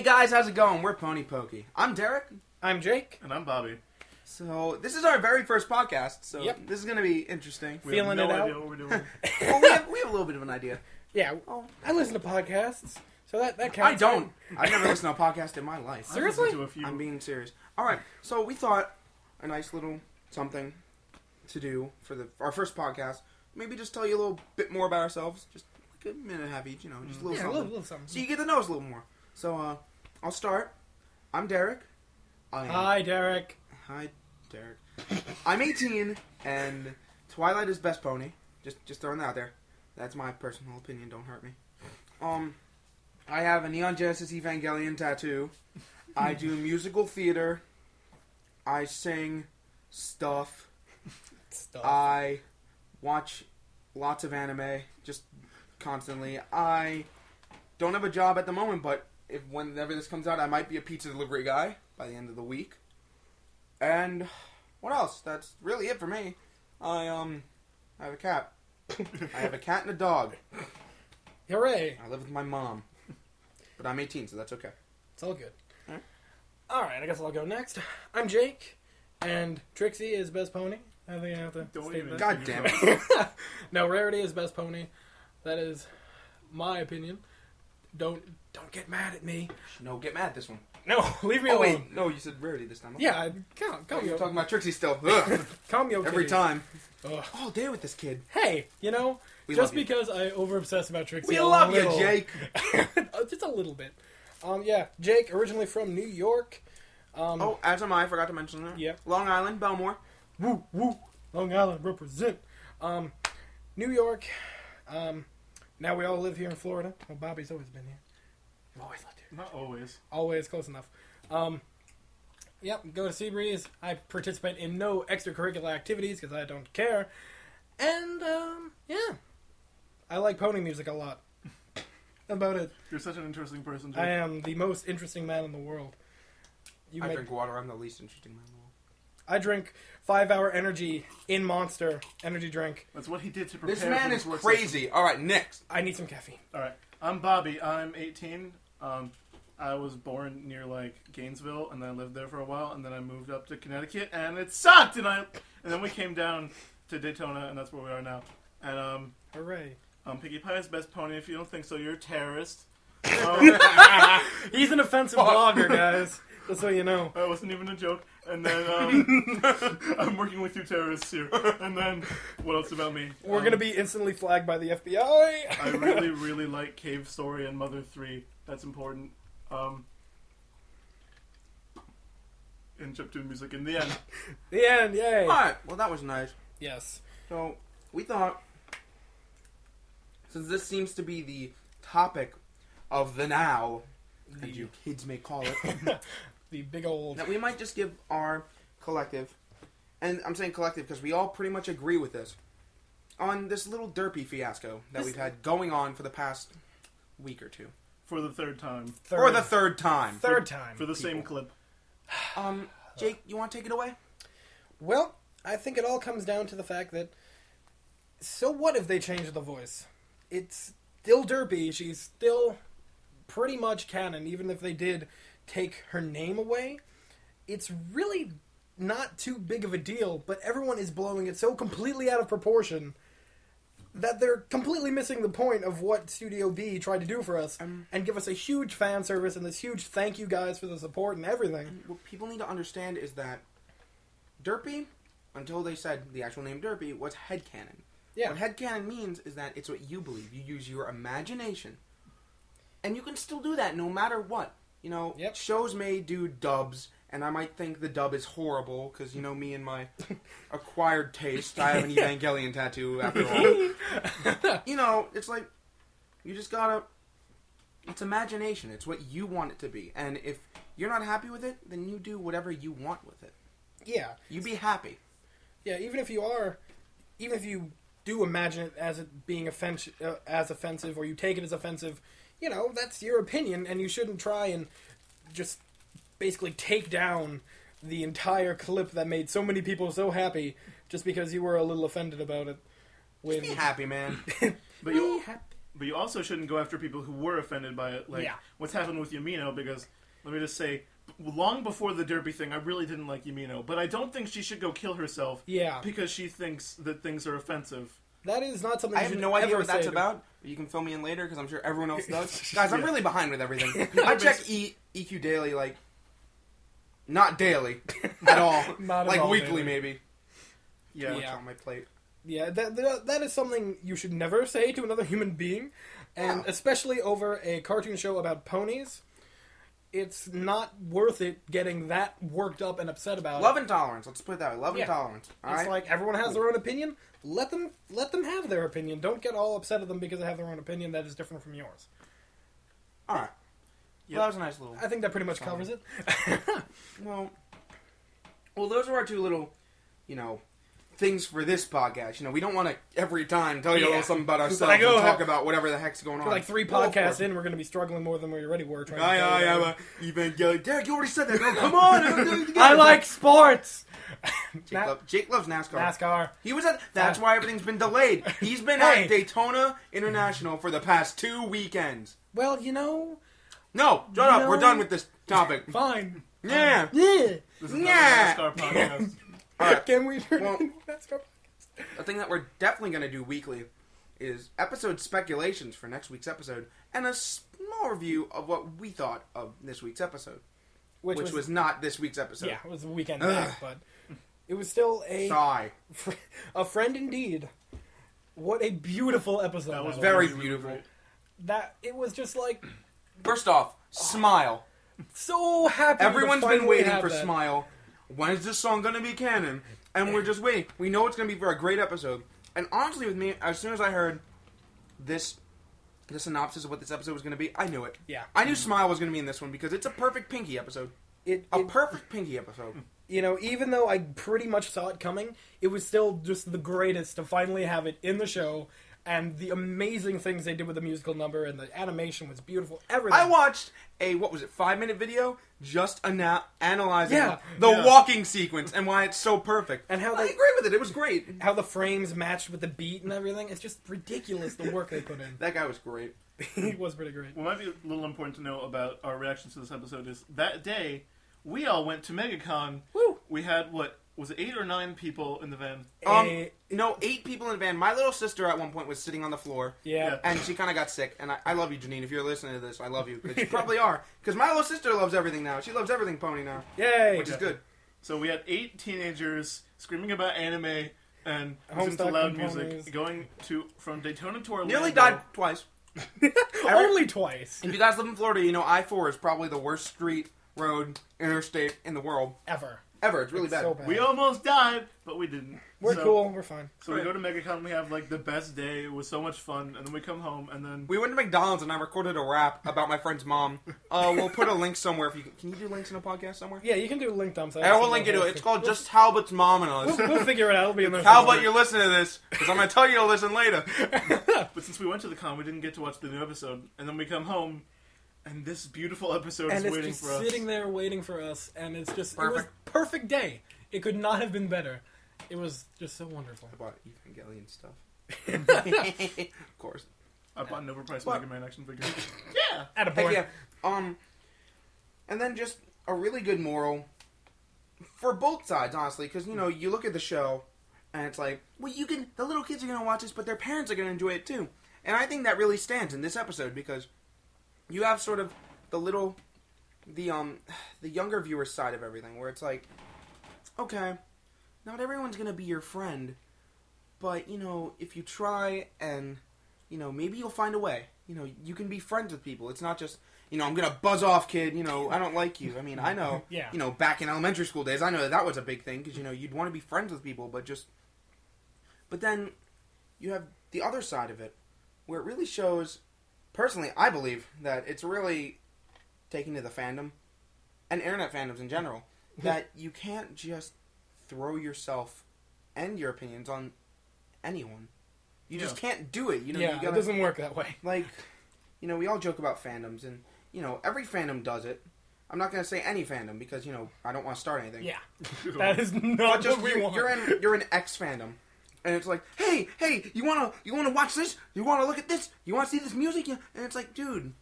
guys, how's it going? We're Pokey. I'm Derek. I'm Jake. And I'm Bobby. So, this is our very first podcast, so Yep. this is going to be interesting. We have no Feeling it idea out? what we're doing. Well, we have a little bit of an idea. Yeah, I listen to podcasts, so that counts. I don't. I've never listened to a podcast in my life. I Seriously? listened to a few. I'm being serious. Alright, so we thought a nice little something to do for our first podcast. Maybe just tell you a little bit more about ourselves. Just like a minute and a half each, just a little Yeah, something. a little something. So you get to know us a little more. So, I'll start. I'm Derek. Hi, Derek. Hi, Derek. I'm 18, and Twilight is best pony. Just throwing that out there. That's my personal opinion. Don't hurt me. I have a Neon Genesis Evangelion tattoo. I do musical theater. I sing stuff. I watch lots of anime, just constantly. I don't have a job at the moment, but whenever this comes out, I might be a pizza delivery guy by the end of the week. And what else? That's really it for me. I have a cat. I have a cat and a dog. Hooray. I live with my mom. But I'm 18, so that's okay. It's all good. Alright. Alright, I guess I'll go next. I'm Jake, and Trixie is best pony. I think I have to Don't state even- that. God damn it. No, Rarity is best pony. That is my opinion. Don't get mad at me. No, get mad at this one. No, leave me Oh, alone. wait. No, you said Rarity this time. Yeah, calm You're talking me. about Trixie still. Ugh. Calm me, Every time. Ugh. All day with this kid. Hey, We just love you. because I over-obsess about Trixie We a love you, little- Jake. Just a little bit. Yeah, Jake, originally from New York. Oh, as am I. Forgot to mention that. Yeah. Long Island, Belmore. Woo, woo. Long Island, represent. New York. Now we all live here in Florida. Well, Bobby's always been here. I've always lived here. Not always. Always close enough. Yep, go to Seabreeze. I participate in no extracurricular activities because I don't care. And, yeah. I like pony music a lot. About it. You're such an interesting person, Jake. I am the most interesting man in the world. I drink water. I'm the least interesting man in the world. I drink 5-hour energy in Monster energy drink. That's what he did to prepare This man for is this work crazy. All right, next. I need some caffeine. session. Alright. I'm Bobby. I'm 18. I was born near, Gainesville, and then I lived there for a while, and then I moved up to Connecticut, and it sucked! And then we came down to Daytona, and that's where we are now. And, Hooray. Piggy Pie is best pony. If you don't think so, you're a terrorist. He's an offensive blogger, guys. Just so you know. That wasn't even a joke. And then, I'm working with you terrorists here. And then, what else about me? We're gonna be instantly flagged by the FBI. I really, really like Cave Story and Mother 3. That's important. And chiptune music in the end. The end, yay. All right. Well, that was nice. Yes. So, we thought, since this seems to be the topic of the now, as you kids may call it, The big old... that we might just give our collective, and I'm saying collective because we all pretty much agree with this, on this little derpy fiasco that we've had going on for the past week or two. For the third time. Or the third time. Third time. For the same clip. Jake, you want to take it away? Well, I think it all comes down to the fact that... So what if they change the voice? It's still derpy. She's still pretty much canon, even if they did take her name away. It's really not too big of a deal, but everyone is blowing it so completely out of proportion that they're completely missing the point of what Studio B tried to do for us and give us a huge fan service and this huge thank you guys for the support and everything. What people need to understand is that derpy, until they said the actual name derpy, was headcanon. Yeah. What headcanon means is that it's what you believe. You use your imagination. And you can still do that no matter what. Yep. Shows may do dubs, and I might think the dub is horrible, because, me and my acquired taste, I have an Evangelion tattoo, after all. It's like, you just gotta... It's imagination. It's what you want it to be. And if you're not happy with it, then you do whatever you want with it. Yeah. You be happy. Yeah, even if you do imagine it as it being offensive, or you take it as offensive, that's your opinion, and you shouldn't try and just basically take down the entire clip that made so many people so happy just because you were a little offended about it. Just be happy, man. But you, but you also shouldn't go after people who were offended by it. Like, what's happened with Yumino, because, let me just say, long before the derby thing, I really didn't like Yumino, but I don't think she should go kill herself because she thinks that things are offensive. That is not something I you have should no idea ever what that's say about. You can fill me in later, because I'm sure everyone else does. Guys, I'm Yeah. really behind with everything. I check EQ daily, like, not daily at all. Not at like, all weekly, daily. maybe. Yeah. What's on my plate? Yeah, that is something you should never say to another human being, and especially over a cartoon show about ponies. It's not worth it getting that worked up and upset about Love it. and tolerance. Let's put it that way. Love and tolerance. All It's right? like everyone has their own opinion. Let them have their opinion. Don't get all upset at them because they have their own opinion that is different from yours. All right. Yep. Well, that was a nice little... I think that pretty much covers it. Well, those are our two little, things for this podcast. We don't want to every time tell you a little something about ourselves Like, and talk about whatever the heck's going on. For like 3 Well, of podcasts course. in, we're going to be struggling more than we already were. Trying I to am a evangelion. Derek, you already said that. No, come on. I like sports. Jake loves NASCAR. NASCAR. He was at. That's why everything's been delayed. He's been Hey. at Daytona International for the past 2 weekends. Well, No, shut up. We're done with this topic. fine. Yeah. Yeah. This is Yeah. another NASCAR podcast. All right. Can we turn Well- into NASCAR? The thing that we're definitely going to do weekly is episode speculations for next week's episode and a small review of what we thought of this week's episode, which was not this week's episode. Yeah, it was a weekend thing, but it was still Sigh. a friend indeed. What a beautiful episode That was Very really beautiful. great. That it was just like First off, Smile. so happy. Everyone's to been finally waiting have for that. Smile. When is this song going to be canon? And we're just waiting. We know it's going to be for a great episode. And honestly, with me, as soon as I heard the synopsis of what this episode was going to be, I knew it. Yeah. I knew Smile was going to be in this one because it's a perfect Pinky episode. A perfect Pinky episode. Even though I pretty much saw it coming, it was still just the greatest to finally have it in the show, and the amazing things they did with the musical number, and the animation was beautiful. Everything. I watched a 5-minute video just analyzing Yeah. the Yeah. walking sequence and why it's so perfect. And how I they- agree with it. It was great. how the frames matched with the beat and everything. It's just ridiculous the work they put in. That guy was great. It was pretty great. What might be a little important to know about our reactions to this episode is that day we all went to MegaCon. Woo! We had, was it 8 or 9 people in the van? No, 8 people in the van. My little sister at one point was sitting on the floor. Yeah. And she kind of got sick. And I love you, Janine. If you're listening to this, I love you. But you probably are. Because my little sister loves everything now. She loves everything pony now. Yay! Which is good. So we had 8 teenagers screaming about anime and Home just loud Stuck music Ponies. going from Daytona to Orlando. Nearly died twice. Only twice. If you guys live in Florida, you know I-4 is probably the worst street, road, interstate in the world. Ever. Ever. It's really bad. So bad. We almost died, but we didn't. We're So- cool. We're fine. So we go to MegaCon, we have the best day. It was so much fun, and then we come home, and then We went to McDonald's and I recorded a rap about my friend's mom. We'll put a link somewhere if you can you do links in a podcast somewhere? Yeah, you can do link dumps. I will link it to it. It's called Just Talbot's Mom and Us. We'll figure it out. It'll be in there. How somewhere. about you're listening to this? Because I'm going to tell you to listen later. but since we went to the con, we didn't get to watch the new episode, and then we come home, and this beautiful episode And is it's waiting just for us. sitting there waiting for us, and it's just it was Perfect. perfect day. It could not have been better. It was just so wonderful. I bought Evangelion stuff. Of course. I bought an overpriced What? Mega Man action figure. Yeah. At a Heck point. yeah. And then just a really good moral for both sides, honestly, because, you look at the show, and it's like, well, the little kids are going to watch this, but their parents are going to enjoy it too. And I think that really stands in this episode, because you have sort of the younger viewer side of everything, where it's like, okay, not everyone's going to be your friend, but, if you try and, maybe you'll find a way. You can be friends with people. It's not just, I'm going to buzz off, kid, I don't like you. I mean, I know, Yeah. Back in elementary school days, I know that was a big thing, because, you'd want to be friends with people, but then you have the other side of it, where it really shows, personally, I believe, that it's really taking to the fandom, and internet fandoms in general, that you can't just throw yourself and your opinions on anyone. You just can't do it. You Yeah, gotta, it doesn't work that way. like, we all joke about fandoms, and, every fandom does it. I'm not going to say any fandom, because, I don't want to start anything. Yeah. That is But not just, what we want. you're in X fandom. And it's like, hey, you wanna watch this? You wanna look at this? You wanna see this music? And it's like, dude,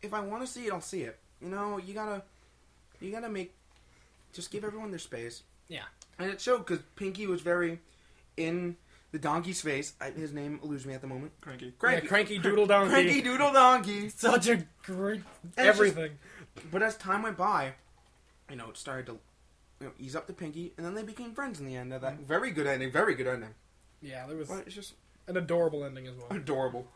if I want to see it, I'll see it. You know, you gotta just give everyone their space. Yeah. And it showed because Pinky was very in the donkey's face. His name eludes me at the moment. Cranky. Yeah, Cranky Doodle Donkey. Cranky Doodle Donkey. Such a great And everything. But as time went by, you know, it started to ease up to Pinky, and then they became friends in the end of that. Very good ending. Very good ending. Yeah, there was But it's just an adorable ending as well. adorable.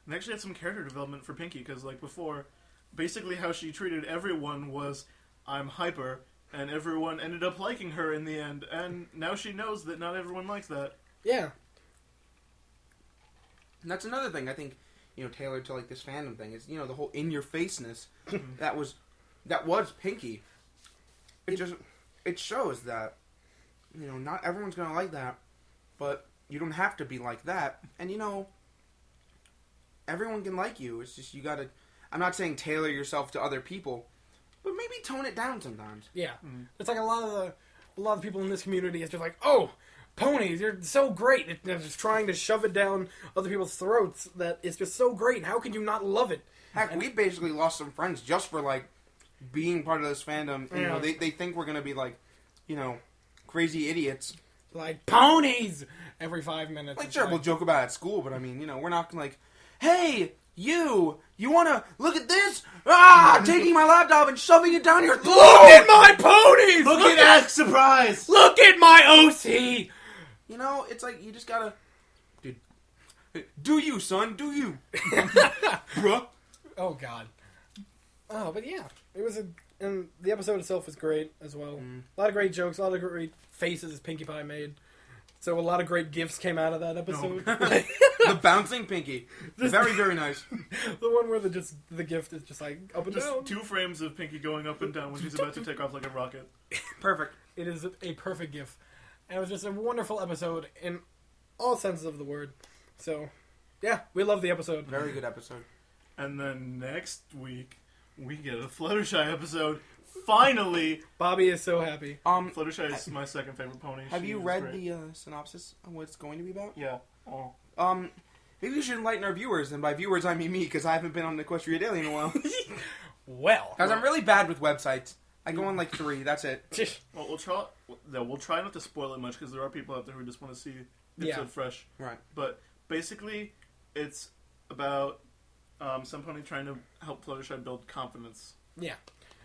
And actually had some character development for Pinky, because like before, basically how she treated everyone was, I'm hyper, and everyone ended up liking her in the end, and now she knows that not everyone likes that. Yeah. And that's another thing I think, you know, tailored to like this fandom thing is, you know, the whole in-your-faceness that was Pinky. It shows that, you know, not everyone's gonna like that, but you don't have to be like that. And you know, everyone can like you. It's just you gotta. I'm not saying tailor yourself to other people, but maybe tone it down sometimes. Yeah. It's like a lot of people in this community is just like, oh, ponies, you're so great. They're just trying to shove it down other people's throats that it's just so great. And how can you not love it? Heck, we basically lost some friends just for like being part of this fandom. You know, they think we're gonna be like, you know, crazy idiots. Like, ponies! Every 5 minutes. Like, sure, we'll joke about it at school, but I mean, you know, we're not like, hey, you wanna look at this? Taking my laptop and shoving it down your throat! Look at my ponies! Look at that surprise! Look at my OC! You know, it's like, you just gotta, dude, do you, son, do you? Bruh. Oh, God. Oh, but yeah. It was and the episode itself was great as well. A lot of great jokes, a lot of great faces Pinkie Pie made. So a lot of great gifts came out of that episode. The bouncing Pinky. Very, very nice. The one where the gift is just like up and Just down. 2 frames of Pinky going up and down when she's about to take off like a rocket. Perfect. It is a perfect gift. And it was just a wonderful episode in all senses of the word. So, yeah, we love the episode. Very good episode. And then next week, we get a Fluttershy episode. Finally! Bobby is so happy. Fluttershy is my second favorite pony. Have She you is read great. the synopsis on what it's going to be about? Yeah. Oh. Maybe you should enlighten our viewers, and by viewers I mean me, because I haven't been on Equestria Daily in a while. Well. Because I'm really bad with websites. I go on like 3, that's it. Well, we'll try not to spoil it much, because there are people out there who just want to see the Yeah. episode fresh. Right. But basically, it's about some pony trying to help Fluttershy build confidence. Yeah.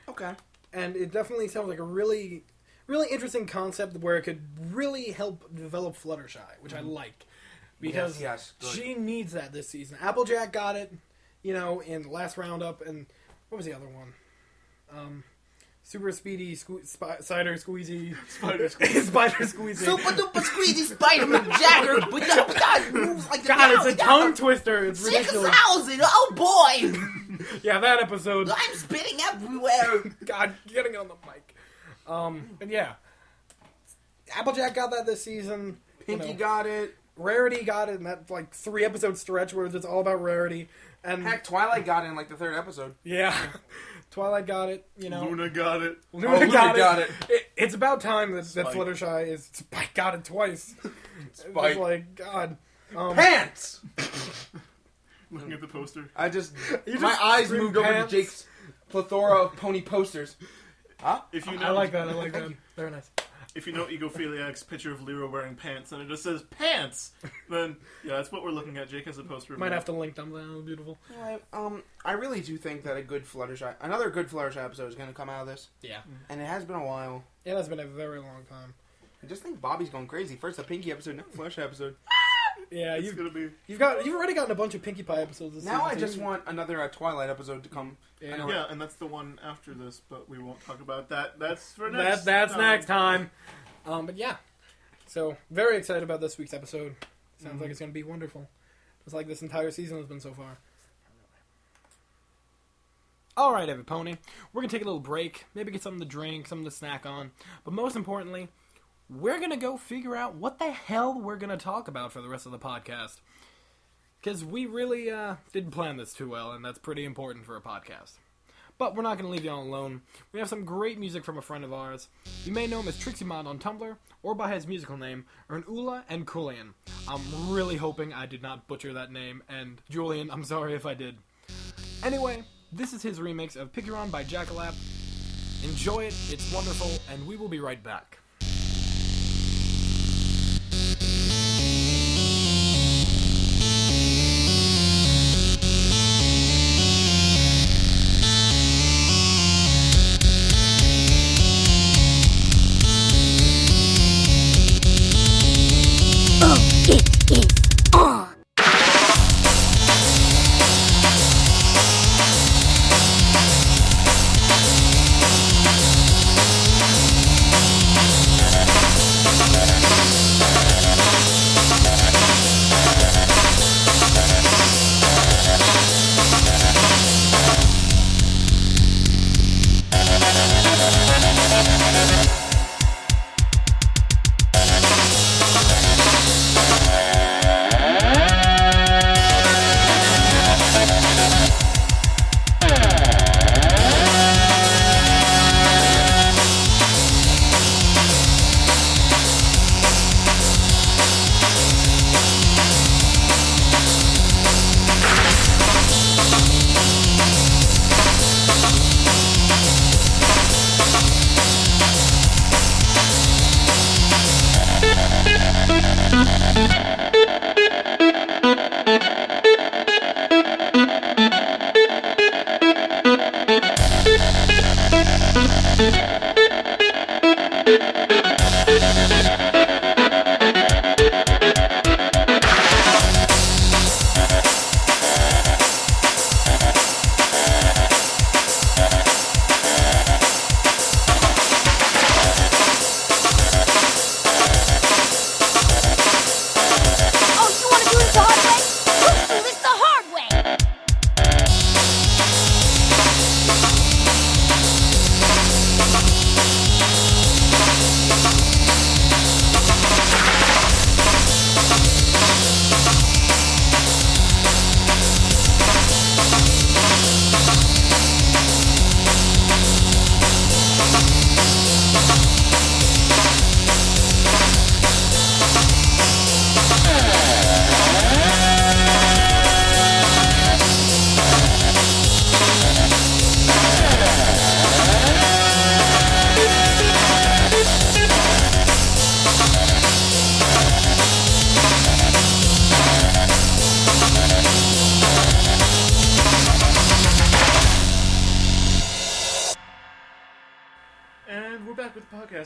Okay. And it definitely sounds like a really, really interesting concept where it could really help develop Fluttershy, which I like. Because yes, good. she needs that this season. Applejack got it, you know, in the last roundup, and what was the other one? Super Speedy Cider Squeezy. Spider Squeeze. Spider Squeezy. Super duper squeezy Spider-Man Jagger, but that moves like God, it's a tongue twister. It's ridiculous. 6,000, oh boy! Yeah, that episode. I'm spitting everywhere! God, getting on the mic. And yeah. Applejack got that this season. Pinky got it. Rarity got it in that like 3 episode stretch where it's all about Rarity. And Heck, Twilight got it in like the 3rd episode. yeah, Twilight got it. You know, Luna got it. Luna Luna got it. It's about time that Spike. Fluttershy is. Spike got it twice. Spike. It's like God. Pants! Looking at the poster. I just... You my just eyes screamed moved over to pants. Jake's plethora of pony posters. Huh? If you know, I like that. I like that. Very nice. If you know Egophiliac's picture of Lyra wearing pants, and it just says pants, then yeah, that's what we're looking at. Jake has a poster. Of Might that. have to link them. That was beautiful. I really do think that another good Fluttershy episode is going to come out of this. Yeah, And it has been a while. it has been a very long time. I just think Bobby's going crazy. First the Pinky episode, now the Fluttershy episode. Yeah, It's gonna be. you've already gotten a bunch of Pinkie Pie episodes this Now I season. just want another Twilight episode to come. Yeah. I know. Yeah, and that's the one after this, but we won't talk about that. That's for next. That's time. next time. But yeah, so very excited about this week's episode. Sounds like it's going to be wonderful, just like this entire season has been so far. All right, every pony, we're gonna take a little break, maybe get something to drink, something to snack on, but most importantly, we're gonna go figure out what the hell we're gonna talk about for the rest of the podcast. Because we really didn't plan this too well, and that's pretty important for a podcast. But we're not going to leave y'all alone. We have some great music from a friend of ours. You may know him as TrixieMod on Tumblr, or by his musical name, Ernula and Kulian. I'm really hoping I did not butcher that name, and Julian, I'm sorry if I did. Anyway, this is his remix of Picturon by Jackalap. Enjoy it, it's wonderful, and we will be right back.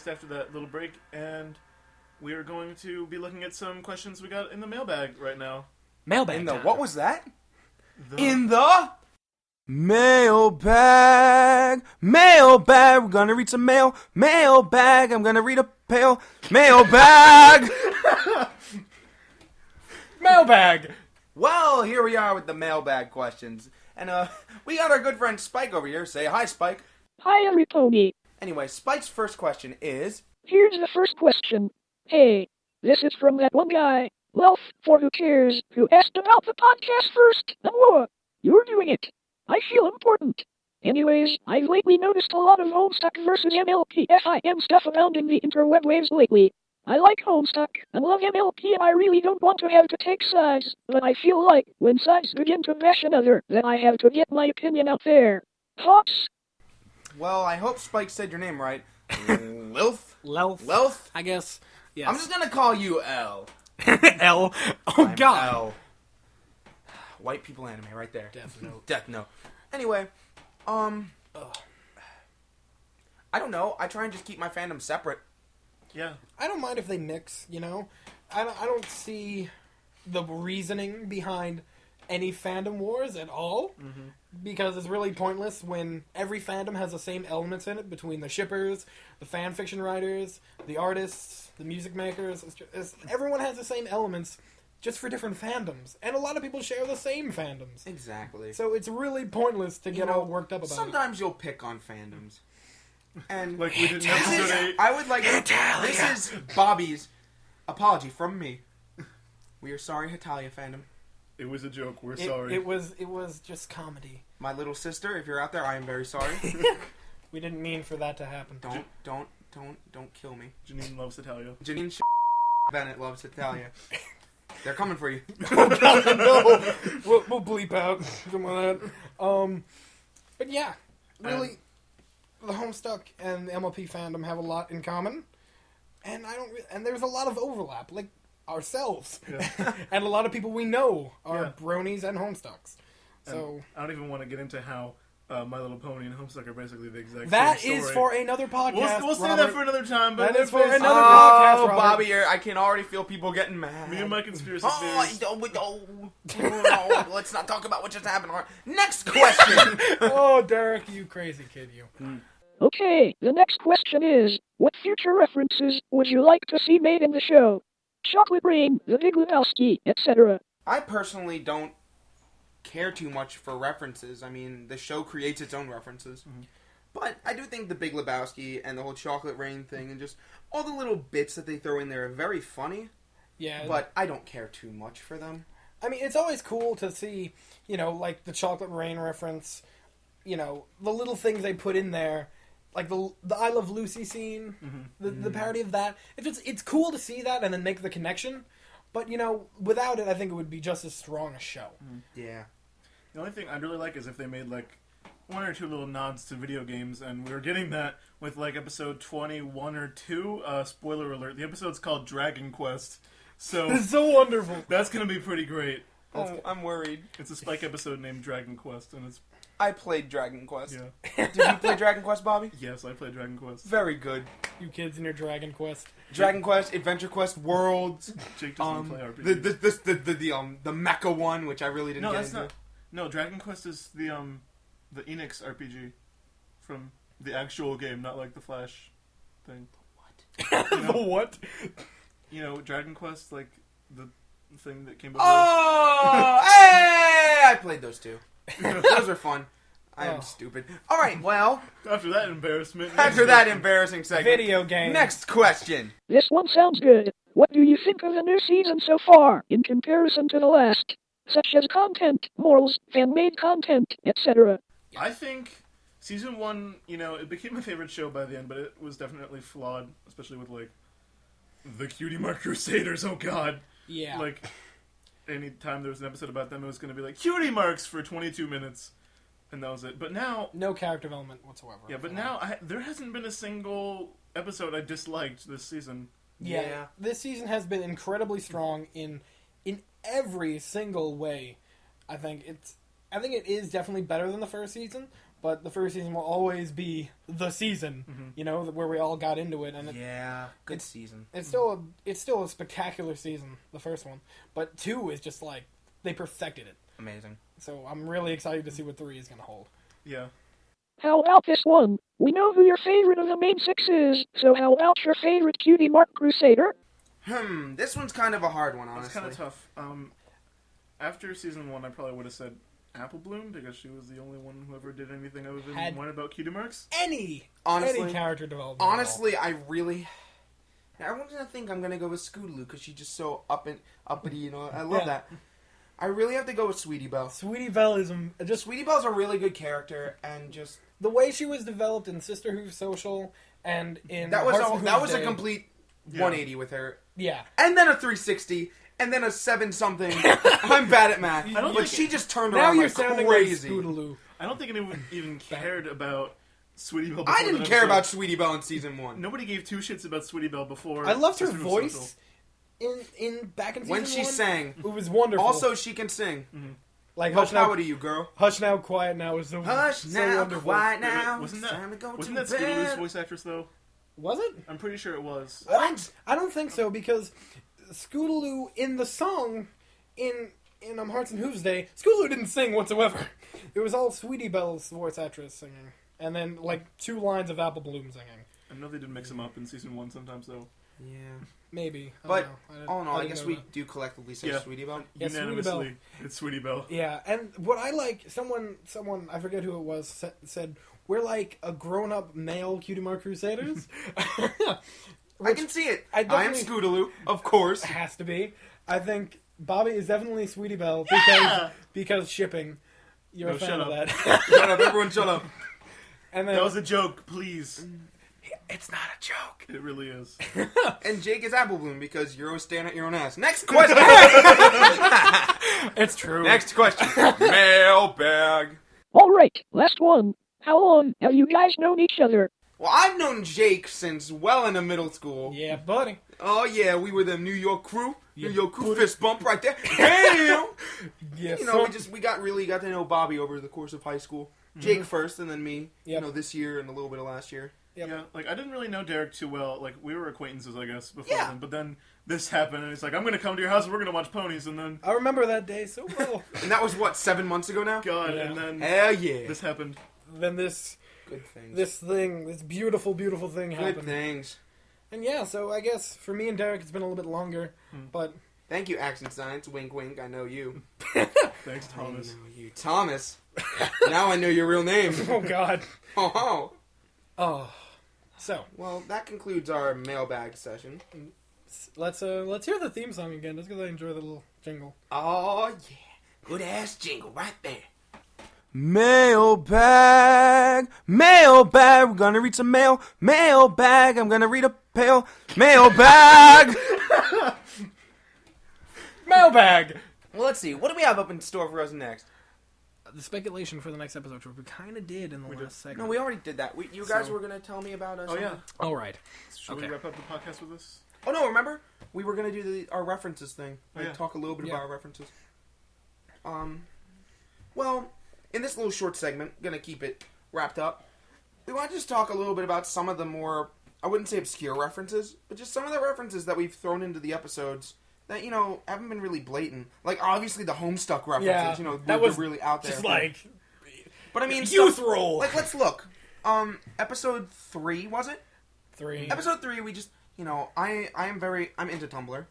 After that little break, and we are going to be looking at some questions we got in the mailbag right now. Mailbag. In the what was that? In the mailbag. Mailbag. We're gonna read some mail. Mailbag. I'm gonna read a pail. Mailbag. Mailbag. Well, here we are with the mailbag questions, and we got our good friend Spike over here. Say hi, Spike. Hi, everybody. Anyway, Spike's first question is... Here's the first question. Hey, this is from that one guy, Wealth for Who Cares, who asked about the podcast first. No, you're doing it. I feel important. Anyways, I've lately noticed a lot of Homestuck versus MLP FIM stuff around in the interweb waves lately. I like Homestuck and love MLP, and I really don't want to have to take sides, but I feel like when sides begin to bash another, then I have to get my opinion out there. Thoughts? Well, I hope Spike said your name right. Lilth? Lelth. Lelth? I guess. Yes. I'm just gonna call you L. L. Oh, I'm God. L. White people anime right there. Death Note. Death Note. Anyway, I don't know. I try and just keep my fandom separate. Yeah. I don't mind if they mix, you know? I don't see the reasoning behind any fandom wars at all, because it's really pointless when every fandom has the same elements in it between the shippers, the fan fiction writers, the artists, the music makers. Everyone has the same elements, just for different fandoms. And a lot of people share the same fandoms. Exactly. So it's really pointless to get all worked up about sometimes you'll pick on fandoms. And like we did in episode 8. I would like this is Bobby's apology from me. We are sorry, Hitalia fandom. It was a joke. We're sorry. It was just comedy. My little sister, if you're out there, I am very sorry. We didn't mean for that to happen. Don't kill me. Janine loves Italia. Janine Bennett loves Italia. They're coming for you. Oh God, no! We'll bleep out some of that. But yeah, really, the Homestuck and the MLP fandom have a lot in common, and and there's a lot of overlap, like ourselves, and a lot of people we know are bronies and Homestucks. So and I don't even want to get into how My Little Pony and Homestuck are basically the exact that same is story. for another podcast. We'll save Robert. that for another time. But That is for basically- another podcast, Oh, Robert. Bobby, I can already feel people getting mad. Me and my conspiracy theories. No, let's not talk about what just happened. Next question. Oh, Derek, you crazy kid, you. Okay, the next question is, what future references would you like to see made in the show? Chocolate Rain, The Big Lebowski, etc. I personally don't care too much for references. I mean, the show creates its own references. Mm-hmm. But I do think the Big Lebowski and the whole Chocolate Rain thing and just all the little bits that they throw in there are very funny. Yeah, But I don't care too much for them. I mean, it's always cool to see, like the Chocolate Rain reference, the little things they put in there, like the I Love Lucy scene, the parody of that. It's cool to see that and then make the connection, but, without it, I think it would be just as strong a show. Yeah. The only thing I'd really like is if they made, like, one or two little nods to video games, and we were getting that with, like, episode 21 or 2. Spoiler alert, the episode's called Dragon Quest. So It's so wonderful. that's going to be pretty great. Oh, I'm worried. It's a Spike episode named Dragon Quest, and it's... I played Dragon Quest. Yeah. Did you play Dragon Quest, Bobby? Yes, I played Dragon Quest. Very good. You kids in your Dragon Quest. Dragon Quest, Adventure Quest, Worlds. Jake doesn't play RPGs. The mecha one, which I really didn't No, get that's into. not... No, Dragon Quest is the Enix RPG from the actual game, not like the Flash thing. The what? Dragon Quest, like the thing that came before. Oh, hey! I played those two. Those are fun. I am Oh. stupid. All right, well, After that embarrassment. after that embarrassing segment, Video game. next question. This one sounds good. What do you think of the new season so far, in comparison to the last? Such as content, morals, fan-made content, etc. I think season 1, it became my favorite show by the end, but it was definitely flawed, especially with, like, the Cutie Mark Crusaders, oh god. Yeah. Like, anytime there was an episode about them, it was going to be like, Cutie Marks for 22 minutes. And that was it. But now... No character development whatsoever. Yeah, but now there hasn't been a single episode I disliked this season. Yeah. This season has been incredibly strong in every single way. I think it is definitely better than the first season, but the first season will always be the season, where we all got into it, and Good season. it's still a spectacular season, the first one, but 2 is just like they perfected it. Amazing. So I'm really excited to see what 3 is going to hold. Yeah. How about this one? We know who your favorite of the main 6 is, so how about your favorite Cutie Mark Crusader? This one's kind of a hard one, It's honestly. kind of tough. After season 1, I probably would have said Apple Bloom, because she was the only one who ever did anything other than Had- one about Cutie Marks. Any Honestly, character development. Honestly, I really... Everyone's gonna think I'm gonna go with Scootaloo because she's just so uppity, I love Yeah. that. I really have to go with Sweetie Belle. Sweetie Belle is just Sweetie Belle's a really good character, and just the way she was developed in Sister Who's Social and in that was Hearts of that was Who's a Day. complete 180 with her, Yeah. and then a 360, and then a 7-something. I'm bad at math, I don't but think she just turned Now around you're like sounding crazy. like Scootaloo. I don't think anyone even cared about Sweetie Belle before I didn't that care episode. about Sweetie Belle in season 1. Nobody gave two shits about Sweetie Belle before. I loved her Sister Who's voice Social. in back in season When she 1. sang. It was wonderful. Also, she can sing. like More Hush Now, power to you, girl. Hush Now, Quiet Now is so Hush so now, wonderful. quiet Wait, now. wasn't It's that time to go wasn't to that Skittles' bed. voice actress though? Was it? I'm pretty sure it was. I don't think so, because Scootaloo in the song in Hearts and Hooves Day, Scootaloo didn't sing whatsoever. It was all Sweetie Belle's voice actress singing, and then like 2 lines of Apple Bloom singing. I know they did mix them up in season 1 sometimes though. Yeah. Maybe. I But, don't know. oh no, I didn't guess know we that. do collectively say Yeah. Sweetie Belle. Yeah, Sweetie Unanimously, it's Sweetie Belle. Yeah, and what I like, someone I forget who it was, said we're like a grown-up male Cutie Mark Crusaders. I can see it. I I am definitely- Scootaloo, of course. Has to be. I think Bobby is definitely Sweetie Belle because shipping. You're No, a fan shut of up. that. Shut up, everyone, shut up. And then That was a joke, please. it's not a joke. It really is. And Jake is Apple Bloom because you're always staring at your own ass. Next question. It's true. Next question. Mailbag. Alright, last one. How long have you guys known each other? Well, I've known Jake since well into middle school. Yeah, buddy. Oh yeah, we were the New York crew. Yeah, New York crew buddy. fist bump right there. Damn. Yeah, You know, we got to know Bobby over the course of high school. Jake first, and then me. Yep. You know, this year and a little bit of last year. Yep. Yeah, like I didn't really know Derek too well. Like we were acquaintances, I guess, before Yeah. then. But then this happened, and he's like, "I'm gonna come to your house. and We're gonna watch ponies." And then I remember that day so well. And that was what, 7 months ago now? God, Yeah. and then Hell yeah. this happened. Then this Good things. this beautiful, beautiful thing Good happened. things. And yeah, so I guess for me and Derek, it's been a little bit longer, but Thank you, Action Science. Wink, wink. I know you. Thanks, Thomas. I know you. Thomas. Now I know your real name. oh god, Oh. oh. So Well, that concludes our mailbag session. let's hear the theme song again, just because I enjoy the little jingle. Oh, yeah. Good ass jingle right there. Mailbag, mailbag, we're gonna read some mail. Mailbag, I'm gonna read a pail. Mailbag. Mailbag. Well, let's see. What do we have up in store for us next? The speculation for the next episode, which we kind of did in the last segment. No, we already did that. You guys So- were gonna tell me about us. Oh yeah. All right. Should Okay. we wrap up the podcast with this? Oh no, remember? We were gonna do our references thing. Oh, yeah. Talk a little bit Yeah. about our references. Well, in this little short segment, gonna keep it wrapped up. We want to just talk a little bit about some of the more, I wouldn't say obscure references, but just some of the references that we've thrown into the episodes that, you know, haven't been really blatant. Like, obviously the Homestuck references, Yeah, you know, that they're was really out there. Just like But I mean, youth stuff, roll. like, let's look. Episode 3, was it? 3. Episode 3, we just, you know, I'm into Tumblr.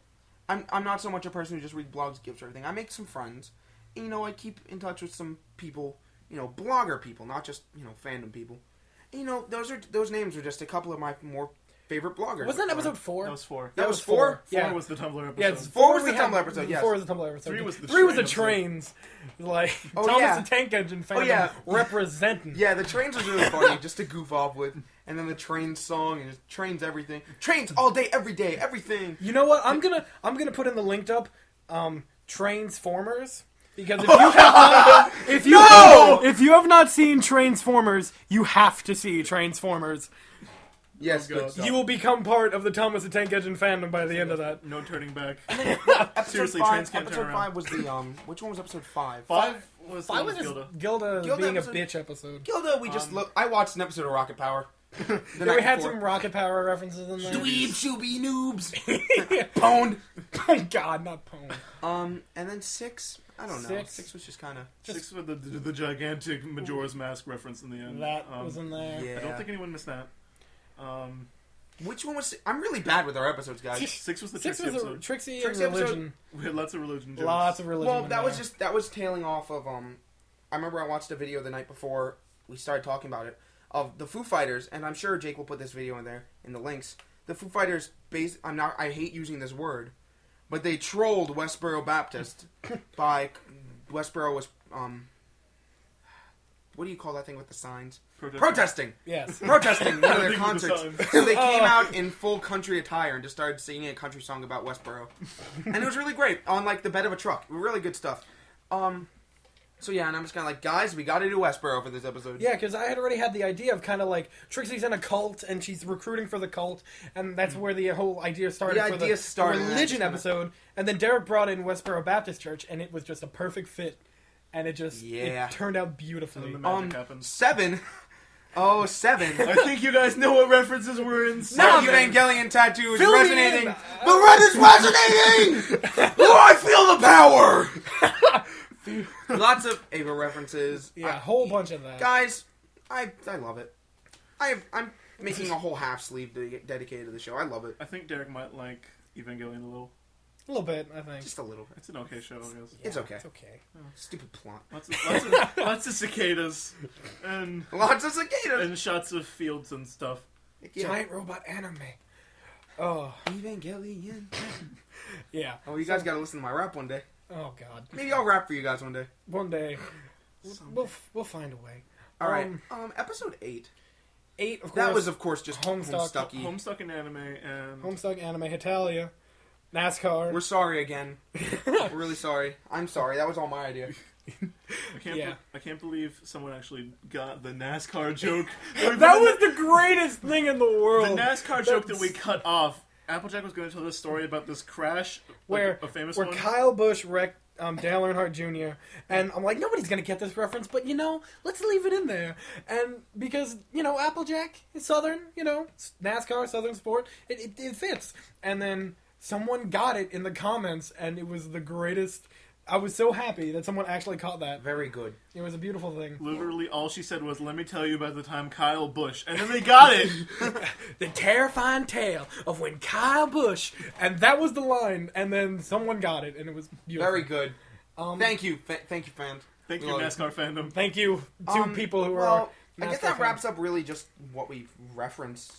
I'm not so much a person who just reads blogs, gifs, or everything. I make some friends. And, you know, I keep in touch with some people, you know, blogger people, not just, you know, fandom people. And, you know, those names are just a couple of my more favorite bloggers. Wasn't that episode 4? That was 4. That was 4? 4 Yeah. was the Tumblr episode. Yeah, it's 4 was we the had- Tumblr episode, yes. 4 was the Tumblr episode. 3 was the 3 was the train trains. Like, Oh, Thomas yeah. the Tank Engine fandom yeah. representing. Yeah, the trains was really funny, just to goof off with. And then the train song, and just trains everything. Trains all day, every day, everything. You know what? I'm gonna put in the linked up Transformers. Because if you have not, if you have not seen Transformers, you have to see Transformers. Yes, Oh, good God. stuff. You will become part of the Thomas the Tank Engine fandom by the end of that. No turning back. Episode Seriously, 5, trains can't turn episode around. 5 was the, which one was episode 5? 5 was the 5 one was with just Gilda. Gilda being episode- a bitch episode. Gilda, we just look. I watched an episode of Rocket Power. The Yeah, night we had before. some Rocket Power references in there. Dweeb shooby noobs. Pwned. Oh God, not Pone. And then 6. I don't know. 6. 6 was just kind of. 6 with the gigantic Majora's Mask reference in the end. That was in there. Yeah. I don't think anyone missed that. Which one was? I'm really bad with our episodes, guys. 6 was the 6 Trixie was a episode. Trixie and Trixie episode- religion. We had lots of religion jokes. Lots of religion. Well, in that was there. just tailing off of I remember I watched a video the night before we started talking about it of the Foo Fighters, and I'm sure Jake will put this video in there in the links. The Foo Fighters I hate using this word, but they trolled Westboro Baptist by Westboro was what do you call that thing with the signs? Protesting. Yes. Protesting one of their Thing with the concerts. signs. So they came out in full country attire and just started singing a country song about Westboro. And it was really great, on like the bed of a truck. Really good stuff. So yeah, and I'm just kind of like, guys, we got to do Westboro for this episode. Yeah, because I had already had the idea of kind of like Trixie's in a cult and she's recruiting for the cult, and that's where the whole idea started The for idea the started, and religion that's episode. And then Derek brought in Westboro Baptist Church, and it was just a perfect fit, and it just Yeah. it turned out beautifully. And then the magic happened. 7. Oh, 7. I think you guys know what references were in Now 7. Evangelion tattoo is Fill me resonating. in. The red is resonating. Oh, I feel the power. Lots of Ava references. Yeah, a whole bunch of that. Guys, I love it. I'm making a whole half sleeve dedicated to the show. I love it. I think Derek might like Evangelion a little. A little bit, I think. Just a little bit. It's an okay show, I guess. It's okay. It's okay. Stupid plot. Lots of cicadas and Lots of cicadas. shots of fields and stuff. Yeah. Giant robot anime. Oh, Evangelion. yeah. Oh, you guys got to listen to my rap one day. Oh God. Maybe I'll rap for you guys one day. One day, we'll find a way. All right. Episode 8. 8, of course. That was, of course, just Homestuck. Homestucky. Homestuck in anime and Homestuck, anime, Hitalia, NASCAR. We're sorry again. We're really sorry. I'm sorry. That was all my idea. I can't believe someone actually got the NASCAR joke. That was the greatest thing in the world. The NASCAR joke that we cut off. Applejack was going to tell this story about this crash, where a famous where one. Kyle Busch wrecked Dale Earnhardt Jr. And I'm like, nobody's gonna get this reference, but let's leave it in there. And because Applejack is Southern, NASCAR, Southern sport, it fits. And then someone got it in the comments, and it was the greatest. I was so happy that someone actually caught that. Very good. It was a beautiful thing. Literally, all she said was, "Let me tell you about the time Kyle Busch," and then they got it. The terrifying tale of when Kyle Busch, and that was the line, and then someone got it, and it was beautiful. Very good. Thank you. Thank you, fans. Thank We you, love NASCAR fandom. Thank you to people who are. I guess NASCAR that fans. wraps up really just what we referenced.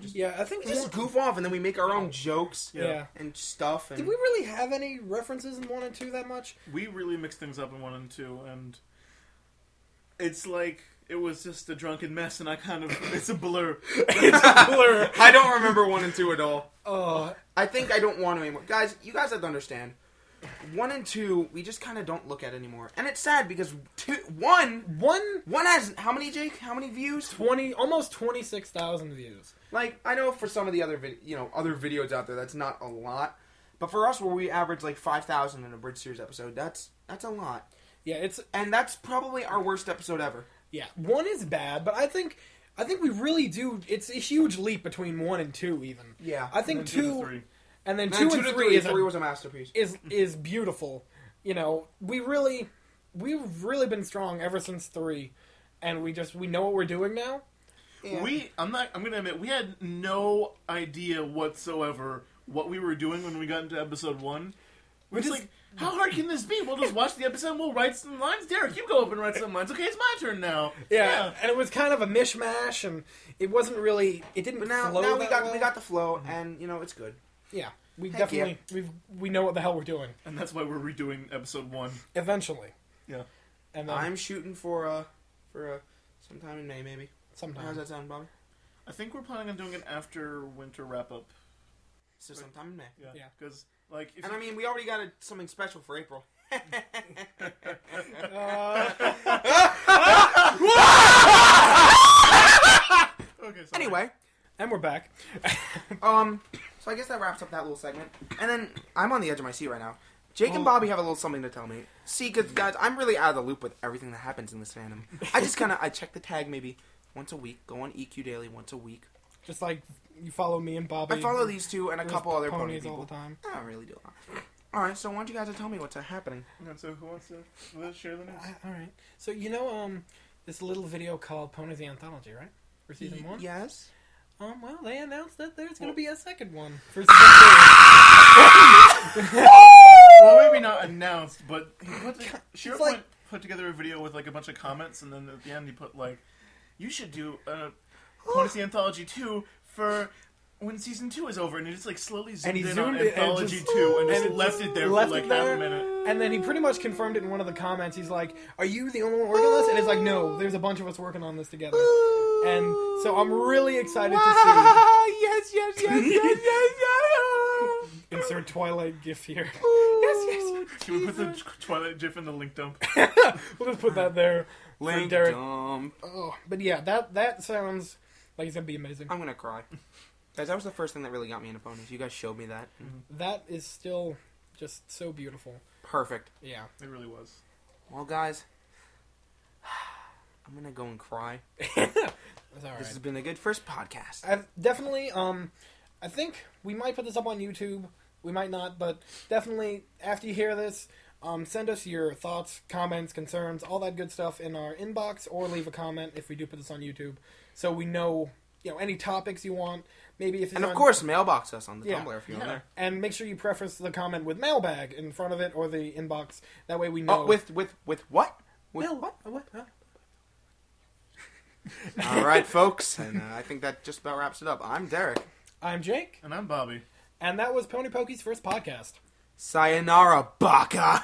Just Yeah, I think we just goof off and then we make our own jokes Yeah. and stuff. And Did we really have any references in 1 and 2 that much? We really mixed things up in 1 and 2, and it's like it was just a drunken mess, and it's a blur. It's a blur. I don't remember 1 and 2 at all. Oh, I think I don't want to anymore. Guys, you guys have to understand. 1 and 2, we just kind of don't look at anymore. And it's sad because 1 has, how many, Jake? How many views? almost 26,000 views. Like, I know for some of the other other videos out there, that's not a lot. But for us, where we average like 5,000 in a Bridge Series episode, that's a lot. Yeah, And that's probably our worst episode ever. yeah. 1 is bad, but I think we really do. It's a huge leap between 1 and 2, even. Yeah. I think And then 2 to 2, 3. and then And 2 2 and to 3 3 was a masterpiece. is beautiful. We've really been strong ever since 3, and we know what we're doing now. Yeah. I'm gonna admit, we had no idea whatsoever what we were doing when we got into episode 1. We're just like, how hard can this be? We'll just watch the episode and we'll write some lines. Derek, you go up and write some lines. Okay, it's my turn now. Yeah, and it was kind of a mishmash, and it wasn't really. It didn't But now flow we that got well. we got the flow, and it's good. Yeah, we Heck definitely we know what the hell we're doing. And that's why we're redoing episode 1. Eventually. Yeah. And then I'm shooting for sometime in May, maybe. sometime. How's that sound, Bobby? I think we're planning on doing it after winter wrap up. So sometime in May. Yeah. Because like, if And I mean, we already got something special for April. okay. Sorry. Anyway, And we're back. so I guess that wraps up that little segment. And then I'm on the edge of my seat right now. Jake and Bobby have a little something to tell me. See, because guys, I'm really out of the loop with everything that happens in this fandom. I just I check the tag maybe once a week. Go on EQ Daily once a week. Just like you follow me and Bobby. I follow these two and a Those couple other pony ponies people. all the time. I don't really do a lot. All right, so why don't you guys tell me what's happening? And so who wants to share the news? All right. So this little video called Ponies the Anthology, right? For season 1. Yes. Well, they announced that there's going to be a second one for season 2. Well, maybe not announced, but Shiro It's like- put together a video with like a bunch of comments, and then at the end he put like, "You should do Ponies the Anthology 2 for when season 2 is over," and he just like slowly zoomed he in zoomed on it and Anthology just- 2 and just and it left it there left for like it there. half a minute. And then he pretty much confirmed it in one of the comments. He's like, "Are you the only one working on this?" And it's like, "No, there's a bunch of us working on this together." And so I'm really excited to Yes, yes, yes, yes, yes, yes. see. Insert Twilight gif here. Can we put the Twilight GIF in the link dump? We'll just put that there for Link Derek. dump. Oh, but yeah, that sounds like it's gonna be amazing. I'm gonna cry. Guys, that was the first thing that really got me into ponies. You guys showed me that. That is still just so beautiful. Perfect. Yeah. It really was. Well, guys, I'm gonna go and cry. That's all right. This has been a good first podcast. I've definitely, I think we might put this up on YouTube. We might not, but definitely after you hear this, send us your thoughts, comments, concerns, all that good stuff in our inbox, or leave a comment if we do put this on YouTube, so we know, any topics you want. Maybe if it's And of on- course, mailbox us on the Yeah. Tumblr if you're on there. and make sure you preface the comment with mailbag in front of it or the inbox. That way we know. Oh, with what? With Mail- what? What? Huh? All right, folks, and I think that just about wraps it up. I'm Derek. I'm Jake, And I'm Bobby. and that was Pony Pokey's first podcast. Sayonara, baka.